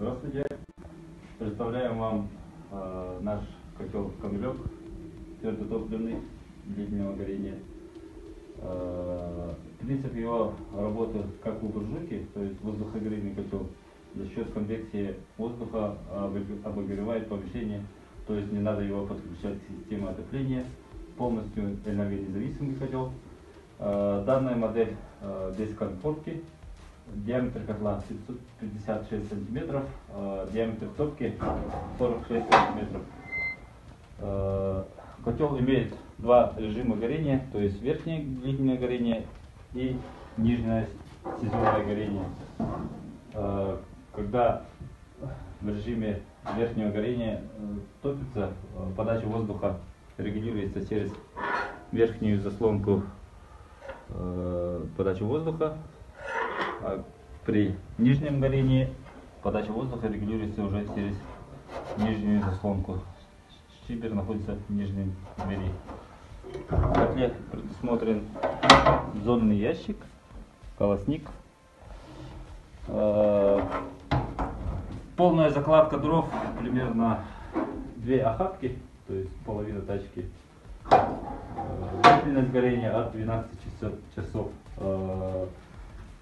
Здравствуйте! Представляем вам наш котел Камелек, твердотопливный, длительного горения. Принцип его работы как у буржуйки, то есть воздухогрейный котел, за счет конвекции воздуха обогревает помещение, то есть не надо его подключать к системе отопления, полностью энергонезависимый котел. Данная модель без конфорки, диаметр котла 556 сантиметров, диаметр топки 46 сантиметров. Котел имеет два режима горения, то есть верхнее длительное горение и нижнее сезонное горение. Когда в режиме верхнего горения топится, подача воздуха регулируется через верхнюю заслонку подачи воздуха, а при нижнем горении подача воздуха регулируется уже через нижнюю заслонку. Щибер находится в нижнем двери. В котле предусмотрен зонный ящик, колосник. Полная закладка дров примерно 2 охапки, то есть половина тачки. Длительность горения от 12 часов.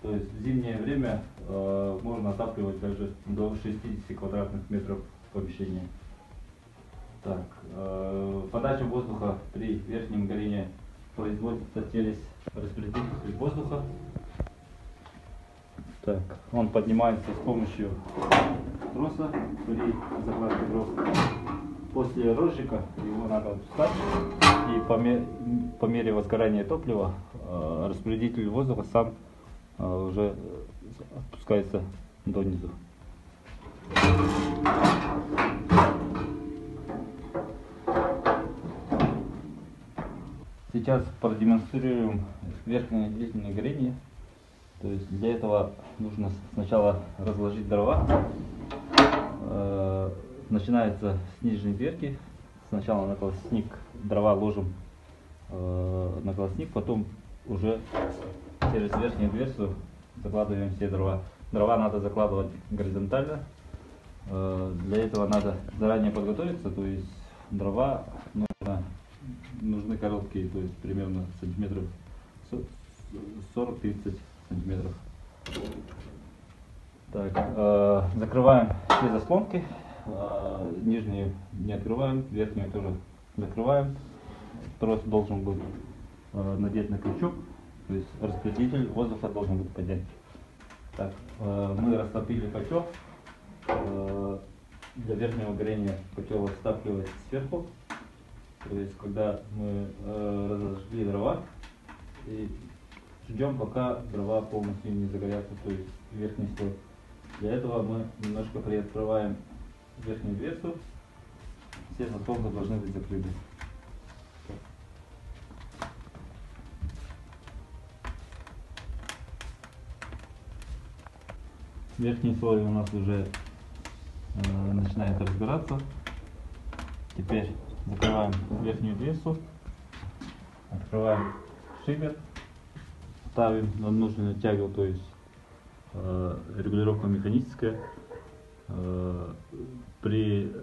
То есть в зимнее время можно отапливать даже до 60 квадратных метров помещения. Так, подача воздуха при верхнем горении производится через распределитель воздуха. Так, он поднимается с помощью троса при закладке дров. После розжига его надо отпускать, и по мере возгорания топлива распределитель воздуха сам уже опускается донизу. Сейчас продемонстрируем верхнее длительное горение. То есть для этого нужно сначала разложить дрова. Начинается с нижней дверки. Сначала на колосник дрова ложим на колосник, потом уже через верхнюю дверцу закладываем все дрова. Дрова надо закладывать горизонтально. Для этого надо заранее подготовиться, то есть дрова нужны короткие, то есть примерно сантиметров 40-30 сантиметров. Так, закрываем все заслонки, нижнюю не открываем, верхнюю тоже закрываем. Трос должен быть надет на крючок, то есть распределитель воздуха должен быть поднят. Так, мы растопили котел. Для верхнего горения котел растапливается сверху. То есть когда мы разожгли дрова и ждем, пока дрова полностью не загорятся, то есть верхний слой. Для этого мы немножко приоткрываем верхнюю дверцу. Все заслонки должны быть закрыты. Верхний слой у нас уже начинает разгораться. Теперь закрываем верхнюю дверцу, открываем шибер, ставим на нужную тягу, то есть регулировка механическая. При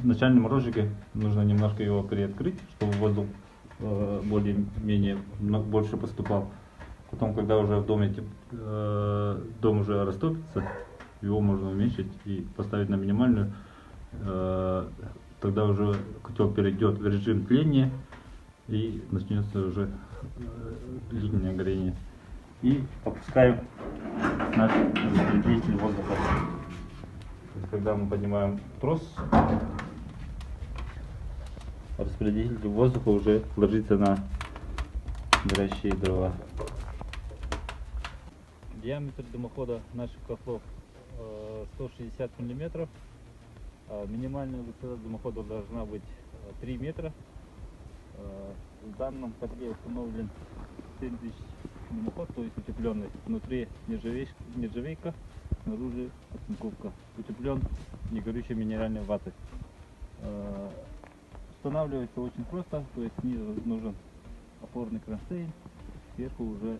начальном розжиге нужно немножко его приоткрыть, чтобы воздух более-менее больше поступал. Потом, когда уже в доме дом уже растопится, его можно уменьшить и поставить на минимальную. Тогда уже котел перейдет в режим тления и начнется уже длительное горение. И опускаем наш распределитель воздуха. Когда мы поднимаем трос, распределитель воздуха уже ложится на горящие дрова. Диаметр дымохода наших котлов 160 мм. Минимальная высота дымохода должна быть 3 метра. В данном котле установлен 7000 дымоход, то есть утепленный. Внутри нержавейка, снаружи оцинковка. Утеплен негорючей минеральной ватой. Устанавливается очень просто, то есть снизу нужен опорный кронштейн, сверху уже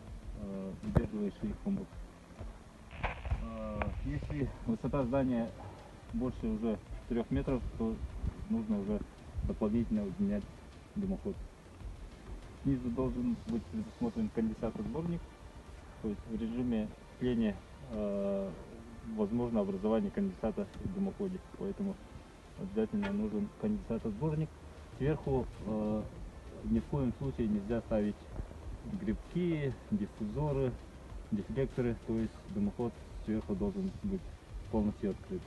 удерживающий хомут. Если высота здания больше уже 3 метров, то нужно уже дополнительно удлинять дымоход. Снизу должен быть предусмотрен конденсатор-сборник, то есть в режиме тления возможно образование конденсата в дымоходе, поэтому обязательно нужен конденсатор-сборник. Сверху ни в коем случае нельзя ставить грибки, диффузоры, дефлекторы, то есть дымоход сверху должен быть полностью открыт.